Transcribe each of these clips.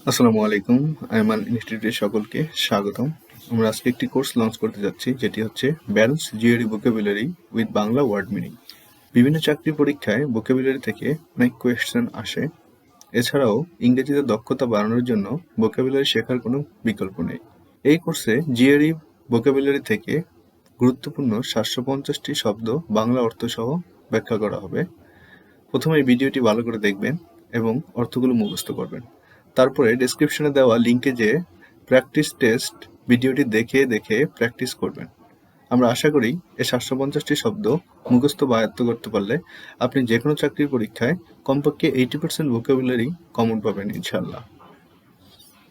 আসসালামু আলাইকুম। আইমান ইনস্টিটিউটের সকলকে স্বাগতম। আমরা আজকে একটি কোর্স লঞ্চ করতে যাচ্ছি, যেটি হচ্ছে Barron's GOD vocabulary with Bangla word meaning. বিভিন্ন চাকরি পরীক্ষায় ভোকাবুলারি থেকে অনেক কোয়েশ্চেন আসে। এছাড়াও ইংরেজিতে দক্ষতা বাড়ানোর জন্য ভোকাবুলারি শেখার কোনো বিকল্প নেই। এই কোর্সে জিওডি ভোকাবুলারি থেকে গুরুত্বপূর্ণ 750টি শব্দ বাংলা অর্থসহ ব্যাখ্যা করা হবে। প্রথমে এই ভিডিওটি ভালো করে দেখবেন এবং অর্থগুলো মুখস্থ করবেন। তারপরে ডেসক্রিপশনে দেওয়া লিঙ্কে যেয়ে প্র্যাকটিস টেস্ট ভিডিওটি দেখে দেখে প্র্যাকটিস করবেন। আমরা আশা করি এই 750টি শব্দ মুখস্থ বা আয়ত্ত করতে পারলে আপনি যে কোনো চাকরির পরীক্ষায় কমপক্ষে 80% ভোকাবুলারি কমন পাবেন ইনশাল্লাহ।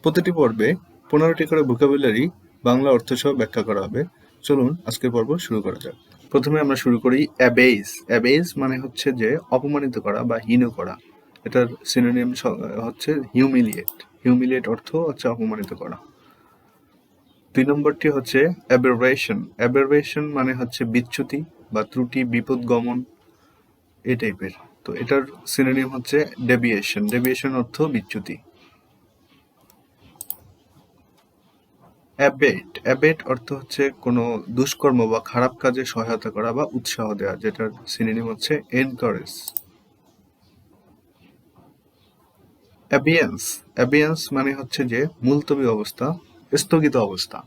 প্রতিটি পর্বে 15টি করে ভোকাবুলারি বাংলা অর্থসহ ব্যাখ্যা করা হবে। চলুন আজকের পর্ব শুরু করা যাক। প্রথমে আমরা শুরু করি অ্যাবেজ। অ্যাবেজ মানে হচ্ছে যে অপমানিত করা বা হীন করা। এটার সিনোনিম হচ্ছে হিউমিলিয়েট। হিউমিলিয়েট অর্থ হচ্ছে অপমানিত করা। 2 নম্বরটি হচ্ছে অ্যাবেরভেশন। অ্যাবেরভেশন মানে হচ্ছে বিচ্যুতি বা ত্রুটি, বিপদগমন এই টাইপের। তো এটার সিনোনিম হচ্ছে ডেভিয়েশন। ডেভিয়েশন অর্থ বিচ্যুতি। অ্যাবেট। অ্যাবেট অর্থ হচ্ছে কোনো দুষ্কর্ম বা খারাপ কাজে সহায়তা করা বা উৎসাহ দেওয়া, যেটার সিনোনিম হচ্ছে এনকারেজ। অ্যাবিয়েন্স। অ্যাবিয়েন্স মানে হচ্ছে যে মুলতবি অবস্থা, স্থগিত অবস্থা।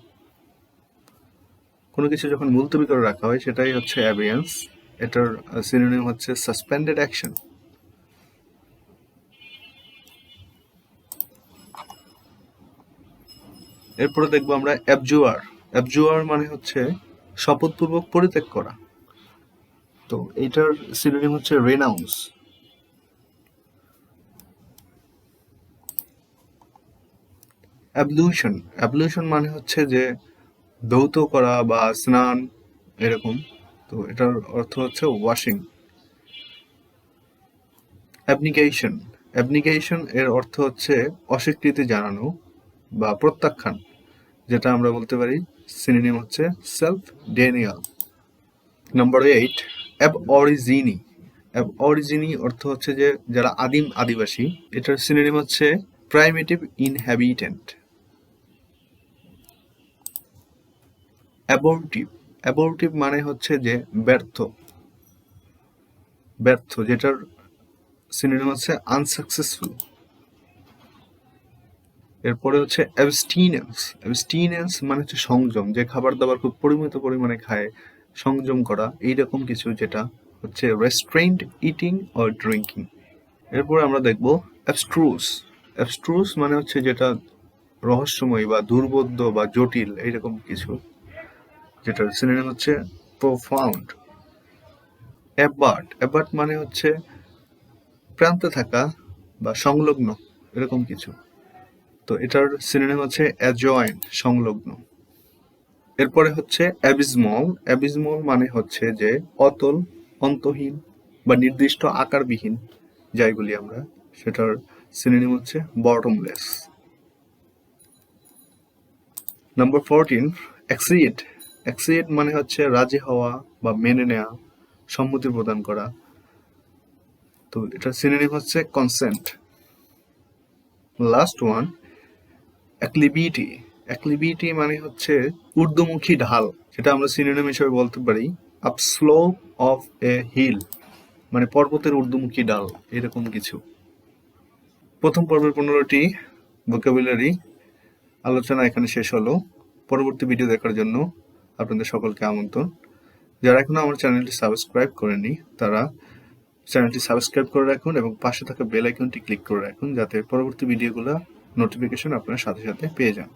কোনো কিছু যখন মুলতবি করে রাখা হয় সেটাই হচ্ছে অ্যাবিয়েন্স। এটার সিনোনিম হচ্ছে সাসপেন্ডেড অ্যাকশন। এরপরে দেখবো আমরা অ্যাবজুয়ার। অ্যাবজুয়ার মানে হচ্ছে শপথপূর্বক পরিত্যাগ করা। তো এটার সিনোনিম হচ্ছে রেনাউন্স। অ্যাবলিউশন। অ্যাবলিউশন মানে হচ্ছে যে ধৌত করা বা স্নান এরকম। তো এটার অর্থ হচ্ছে ওয়াশিং। অ্যাবনিকেশন। অ্যাবনিকেশন এর অর্থ হচ্ছে অস্বীকৃতি জানানো বা প্রত্যাখ্যান, যেটা আমরা বলতে পারি সিনোনিম হচ্ছে সেলফ ডেনিয়াল। নাম্বার 8 অ্যাবঅরিজিনি। অ্যাবঅরিজিনি অর্থ হচ্ছে যে যারা আদিম আদিবাসী। এটার সিনোনিম হচ্ছে প্রাইমেটিভ ইনহ্যাবিটেন্ট। অ্যাবর্টিভ। অ্যাবর্টিভ মানে হচ্ছে যে ব্যর্থ, ব্যর্থ, যেটার সিনোনিম হচ্ছে আনসাকসেসফুল। এরপরে হচ্ছে অ্যাবস্টিনেন্স। অ্যাবস্টিনেন্স মানে হচ্ছে সংযম, যে খাবার দাবার খুব পরিমিত পরিমাণে খায়, সংযম করা এইরকম কিছু, যেটা হচ্ছে রেস্ট্রেইনড ইটিং অর ড্রিঙ্কিং। এরপরে আমরা দেখব অ্যাবস্ট্রুস। অ্যাবস্ট্রুস মানে হচ্ছে যেটা রহস্যময় বা দুর্বোধ্য বা জটিল এইরকম কিছু, যেটার সিনোনিম হচ্ছে প্রোফাউন্ড। অ্যাবার্ট। অ্যাবার্ট মানে হচ্ছে প্রান্তে থাকা বা সংলগ্ন এরকম কিছু। তো এটার সিনোনিম হচ্ছে অ্যাডজয়েন্ট, সংলগ্ন। এরপরে হচ্ছে অ্যাবিসমল। অ্যাবিসমল মানে হচ্ছে যে অতল, অন্তহীন বা নির্দিষ্ট আকারবিহীন যাইগুলি আমরা, সেটার সিনোনিম হচ্ছে বটমলেস। নাম্বার 14 অ্যাক্সিয়েট। অ্যাক্সিয়েট মানে হচ্ছে রাজি হওয়া বা মেনে নেওয়া, সম্মতি প্রদান করা। তো এটার সিনোনিম হচ্ছে consent. Last one acclivity. Acclivity মানে হচ্ছে ঊর্ধ্বমুখী ঢাল, যেটা আমরা সিনোনিম হিসেবে বলতে পারি আপস্লোপ অফ এ হিল, মানে পর্বতের ঊর্ধ্বমুখী ডাল এরকম কিছু। প্রথম পর্বের 15টি ভোকাবুলারি আলোচনা এখানে শেষ হলো। পরবর্তী ভিডিও দেখার জন্য আপনাদের সকলকে আমন্ত্রণ। যারা এখনো আমার চ্যানেলটি সাবস্ক্রাইব করেনি তারা চ্যানেলটি সাবস্ক্রাইব করে রাখুন এবং পাশে থাকা বেল আইকনটি ক্লিক করে রাখুন, যাতে পরবর্তী ভিডিওগুলো নোটিফিকেশন আপনার সাথে সাথে পেয়ে যান।